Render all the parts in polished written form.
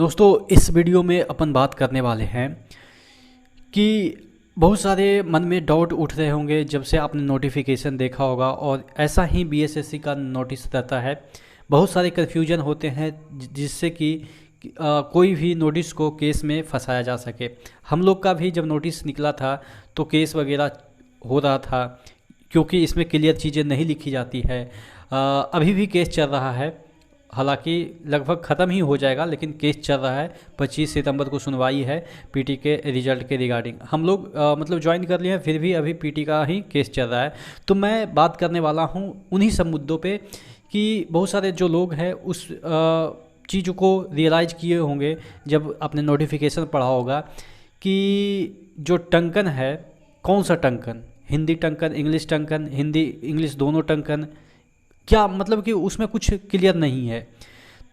दोस्तों इस वीडियो में अपन बात करने वाले हैं कि बहुत सारे मन में डाउट उठ रहे होंगे जब से आपने नोटिफिकेशन देखा होगा और ऐसा ही बीएसएससी का नोटिस रहता है। बहुत सारे कन्फ्यूजन होते हैं जिससे कि कोई भी नोटिस को केस में फंसाया जा सके। हम लोग का भी जब नोटिस निकला था तो केस वगैरह हो रहा था क्योंकि इसमें क्लियर चीज़ें नहीं लिखी जाती है। अभी भी केस चल रहा है, हालांकि लगभग ख़त्म ही हो जाएगा लेकिन केस चल रहा है। 25 सितंबर को सुनवाई है पीटी के रिजल्ट के रिगार्डिंग। हम लोग मतलब ज्वाइन कर लिए हैं, फिर भी अभी पीटी का ही केस चल रहा है। तो मैं बात करने वाला हूं उन्हीं सब मुद्दों पे कि बहुत सारे जो लोग हैं उस चीज़ को रियलाइज़ किए होंगे जब आपने नोटिफिकेशन पढ़ा होगा कि जो टंकन है, कौन सा टंकन, हिंदी टंकन, इंग्लिश टंकन, हिंदी इंग्लिश दोनों टंकन, क्या मतलब कि उसमें कुछ क्लियर नहीं है।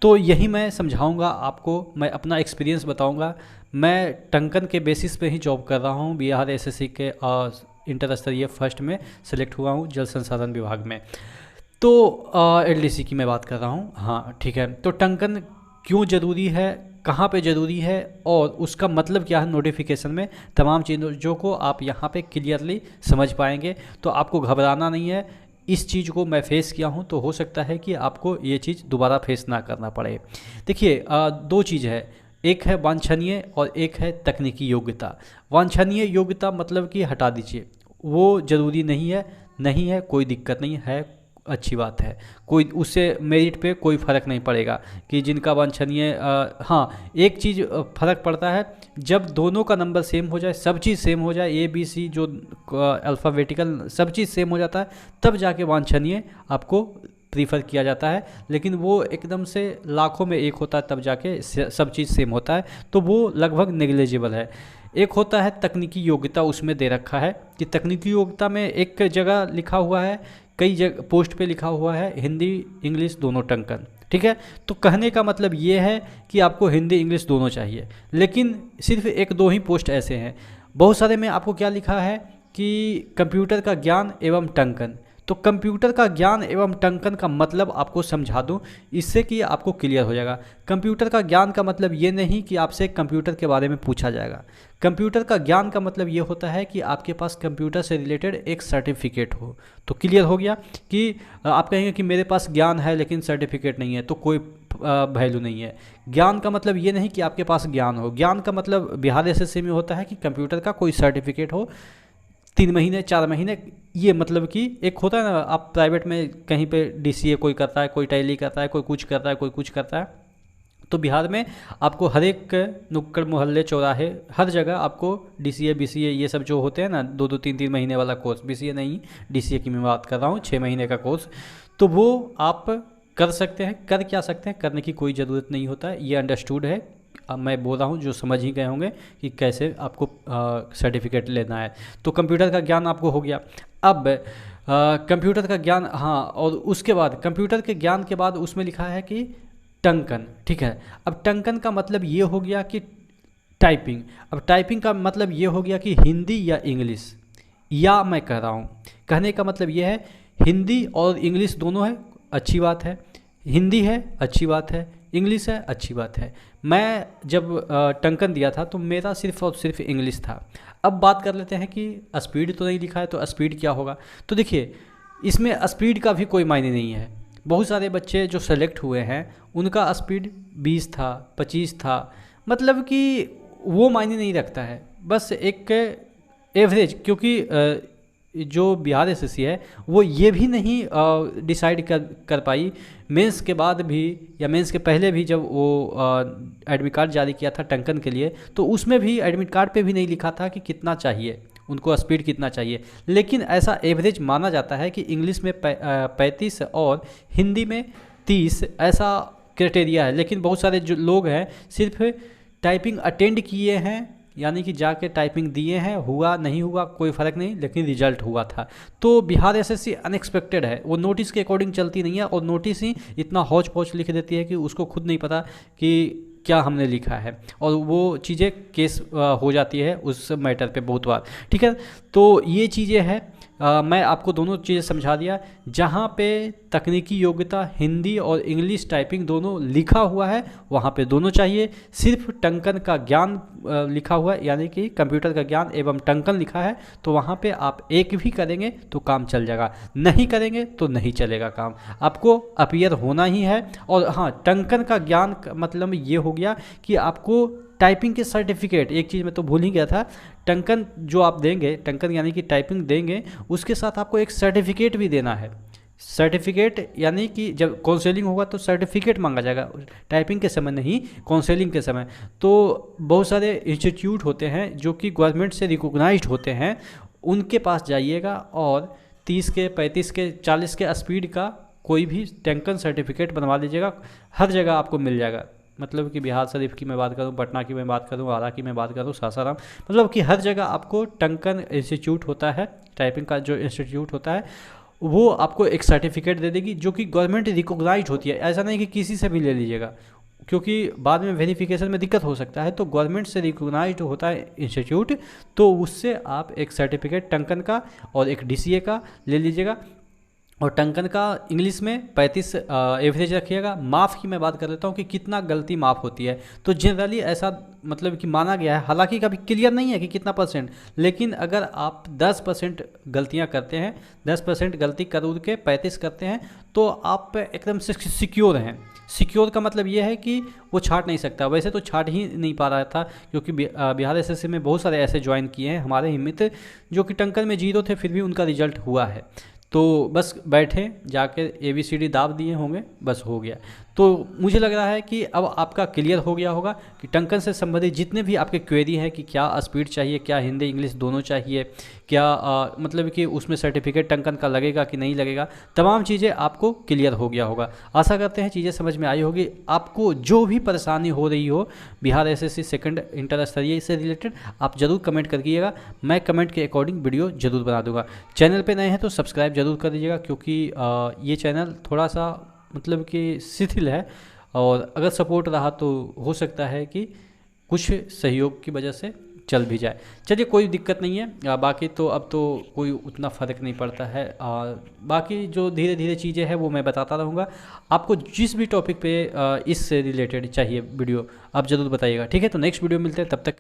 तो यही मैं समझाऊंगा आपको, मैं अपना एक्सपीरियंस बताऊंगा। मैं टंकन के बेसिस पे ही जॉब कर रहा हूं, बिहार एसएससी के इंटर स्तरीय फर्स्ट में सेलेक्ट हुआ हूं जल संसाधन विभाग में। तो एलडीसी की मैं बात कर रहा हूं। हाँ ठीक है। तो टंकन क्यों ज़रूरी है, कहाँ पे ज़रूरी है और उसका मतलब क्या है नोटिफिकेशन में, तमाम चीज़ों को आप यहाँ पे क्लियरली समझ पाएंगे। तो आपको घबराना नहीं है। इस चीज़ को मैं फेस किया हूँ तो हो सकता है कि आपको ये चीज़ दोबारा फेस ना करना पड़े। देखिए दो चीज़ है, एक है वांछनीय और एक है तकनीकी योग्यता। वांछनीय योग्यता मतलब कि हटा दीजिए, वो ज़रूरी नहीं है। नहीं है कोई दिक्कत नहीं है, अच्छी बात है, कोई उससे मेरिट पे कोई फ़र्क नहीं पड़ेगा कि जिनका वांछनीय। हाँ एक चीज़ फ़र्क पड़ता है, जब दोनों का नंबर सेम हो जाए, सब चीज़ सेम हो जाए, ABC जो अल्फ़ाबेटिकल सब चीज़ सेम हो जाता है, तब जाके वांछनीय आपको प्रीफर किया जाता है। लेकिन वो एकदम से लाखों में एक होता है तब जाके सब चीज़ सेम होता है, तो वो लगभग नेग्लिजिबल है। एक होता है तकनीकी योग्यता, उसमें दे रखा है कि तकनीकी योग्यता में एक जगह लिखा हुआ है, कई जगह पोस्ट पे लिखा हुआ है हिंदी इंग्लिश दोनों टंकन। ठीक है, तो कहने का मतलब ये है कि आपको हिंदी इंग्लिश दोनों चाहिए, लेकिन सिर्फ एक दो ही पोस्ट ऐसे हैं। बहुत सारे में आपको क्या लिखा है कि कंप्यूटर का ज्ञान एवं टंकन। तो कंप्यूटर का ज्ञान एवं टंकन का मतलब आपको समझा दूं, इससे कि आपको क्लियर हो जाएगा। कंप्यूटर का ज्ञान का मतलब ये नहीं कि आपसे कंप्यूटर के बारे में पूछा जाएगा। कंप्यूटर का ज्ञान का मतलब ये होता है कि आपके पास कंप्यूटर से रिलेटेड एक सर्टिफिकेट हो। तो क्लियर हो गया कि आप कहेंगे कि मेरे पास ज्ञान है लेकिन सर्टिफिकेट नहीं है, तो कोई वैल्यू नहीं है। ज्ञान का मतलब ये नहीं कि आपके पास ज्ञान हो, ज्ञान का मतलब बिहार एसएससी में होता है कि कंप्यूटर का कोई सर्टिफिकेट हो, 3 महीने 4 महीने। ये मतलब कि एक होता है ना, आप प्राइवेट में कहीं पे DCA कोई करता है, कोई टैली करता है, कोई कुछ करता है, कोई कुछ करता है। तो बिहार में आपको हर एक नुक्कड़ मोहल्ले चौराहे हर जगह आपको DCA BCA ये सब जो होते हैं ना, 2-2 3-3 महीने वाला कोर्स, BCA नहीं DCA की मैं बात कर रहा हूँ, 6 महीने का कोर्स, तो वो आप कर सकते हैं। कर क्या सकते हैं, करने की कोई ज़रूरत नहीं होता है, ये अंडरस्टूड है। अब मैं बोल रहा हूँ जो समझ ही गए होंगे कि कैसे आपको सर्टिफिकेट लेना है। तो कंप्यूटर का ज्ञान आपको हो गया। अब कंप्यूटर का ज्ञान, हाँ, और उसके बाद कंप्यूटर के ज्ञान के बाद उसमें लिखा है कि टंकन। ठीक है, अब टंकन का मतलब ये हो गया कि टाइपिंग। अब टाइपिंग का मतलब ये हो गया कि हिंदी या इंग्लिश, या मैं कह रहा हूँ कहने का मतलब ये है हिंदी और इंग्लिश दोनों है, अच्छी बात है। हिंदी है, अच्छी बात है। इंग्लिश है, अच्छी बात है। मैं जब टंकन दिया था तो मेरा सिर्फ और सिर्फ इंग्लिश था। अब बात कर लेते हैं कि स्पीड तो नहीं लिखा है, तो स्पीड क्या होगा। तो देखिए इसमें स्पीड का भी कोई मायने नहीं है। बहुत सारे बच्चे जो सेलेक्ट हुए हैं उनका स्पीड 20 था, 25 था, मतलब कि वो मायने नहीं रखता है, बस एक एवरेज। क्योंकि जो बिहार एसएससी है वो ये भी नहीं डिसाइड कर पाई मेंस के बाद भी या मेंस के पहले भी, जब वो एडमिट कार्ड जारी किया था टंकन के लिए, तो उसमें भी एडमिट कार्ड पे भी नहीं लिखा था कि कितना चाहिए उनको, स्पीड कितना चाहिए। लेकिन ऐसा एवरेज माना जाता है कि इंग्लिश में 35 और हिंदी में 30, ऐसा क्राइटेरिया है। लेकिन बहुत सारे जो लोग हैं सिर्फ टाइपिंग अटेंड किए हैं, यानी कि जाके टाइपिंग दिए हैं, हुआ नहीं हुआ कोई फ़र्क नहीं, लेकिन रिजल्ट हुआ था। तो बिहार एसएससी अनएक्सपेक्टेड है, वो नोटिस के अकॉर्डिंग चलती नहीं है, और नोटिस ही इतना हौच पौच लिख देती है कि उसको खुद नहीं पता कि क्या हमने लिखा है, और वो चीज़ें केस हो जाती है उस मैटर पे बहुत बार। ठीक है, तो ये चीज़ें हैं मैं आपको दोनों चीज़ें समझा दिया। जहाँ पे तकनीकी योग्यता हिंदी और इंग्लिश टाइपिंग दोनों लिखा हुआ है वहाँ पे दोनों चाहिए। सिर्फ टंकन का ज्ञान लिखा हुआ है, यानी कि कंप्यूटर का ज्ञान एवं टंकन लिखा है, तो वहाँ पे आप एक भी करेंगे तो काम चल जाएगा, नहीं करेंगे तो नहीं चलेगा काम। आपको अपीयर होना ही है। और हाँ, टंकन का ज्ञान मतलब ये हो गया कि आपको टाइपिंग के सर्टिफिकेट, एक चीज़ मैं तो भूल ही गया था, टंकन जो आप देंगे, टंकन यानी कि टाइपिंग देंगे, उसके साथ आपको एक सर्टिफिकेट भी देना है। सर्टिफिकेट यानी कि जब काउंसलिंग होगा तो सर्टिफिकेट मांगा जाएगा, टाइपिंग के समय नहीं, काउंसलिंग के समय। तो बहुत सारे इंस्टीट्यूट होते हैं जो कि गवर्नमेंट से रिकॉग्नाइज्ड होते हैं, उनके पास जाइएगा और 30 के 35 के 40 के स्पीड का कोई भी टंकन सर्टिफिकेट बनवा लीजिएगा। हर जगह आपको मिल जाएगा, मतलब कि बिहार शरीफ की मैं बात करूं, पटना की मैं बात करूं, आरा की मैं बात करूं, सासाराम, मतलब कि हर जगह आपको टंकन इंस्टीट्यूट होता है, टाइपिंग का जो इंस्टीट्यूट होता है, वो आपको एक सर्टिफिकेट दे देगी जो कि गवर्नमेंट रिकॉग्नाइज्ड होती है। ऐसा नहीं कि किसी से भी ले लीजिएगा, क्योंकि बाद में वेरिफिकेशन में दिक्कत हो सकता है। तो गवर्नमेंट से रिकॉग्नाइज्ड होता है इंस्टीट्यूट, तो उससे आप एक सर्टिफिकेट टंकन का और एक DCA का ले लीजिएगा। और टंकन का इंग्लिश में 35 एवरेज रखिएगा। माफ़ की मैं बात कर लेता हूँ कि कितना गलती माफ़ होती है, तो जनरली ऐसा मतलब कि माना गया है, हालांकि कभी क्लियर नहीं है कि कितना परसेंट, लेकिन अगर आप 10% गलतियाँ करते हैं, 10% गलती कर उड़ के 35 करते हैं, तो आप एकदम से सिक्योर हैं। सिक्योर का मतलब ये है कि वो छाट नहीं सकता। वैसे तो छाट ही नहीं पा रहा था, क्योंकि बिहार SSC में बहुत सारे ऐसे ज्वाइन किए हैं हमारे ही मित्र जो कि टंकन में 0 थे, फिर भी उनका रिजल्ट हुआ है। तो बस बैठे जाके ABCD दाब दिए होंगे, बस हो गया। तो मुझे लग रहा है कि अब आपका क्लियर हो गया होगा कि टंकन से संबंधित जितने भी आपके क्वेरी हैं कि क्या स्पीड चाहिए, क्या हिंदी इंग्लिश दोनों चाहिए, क्या मतलब कि उसमें सर्टिफिकेट टंकन का लगेगा कि नहीं लगेगा, तमाम चीज़ें आपको क्लियर हो गया होगा। आशा करते हैं चीज़ें समझ में आई होगी। आपको जो भी परेशानी हो रही हो बिहार SSC सेकंड इंटर स्तरीय से रिलेटेड, आप ज़रूर कमेंट करिएगा, मैं कमेंट के अकॉर्डिंग वीडियो ज़रूर बना दूंगा। चैनल पे नए हैं तो सब्सक्राइब जरूर कर दीजिएगा, क्योंकि ये चैनल थोड़ा सा मतलब कि शिथिल है, और अगर सपोर्ट रहा तो हो सकता है कि कुछ सहयोग की वजह से चल भी जाए। चलिए, कोई दिक्कत नहीं है। बाकी तो अब तो कोई उतना फ़र्क नहीं पड़ता है। बाकी जो धीरे धीरे चीज़ें हैं वो मैं बताता रहूँगा। आपको जिस भी टॉपिक पे इससे रिलेटेड चाहिए वीडियो, आप ज़रूर बताइएगा, ठीक है। तो नेक्स्ट वीडियो मिलते हैं, तब तक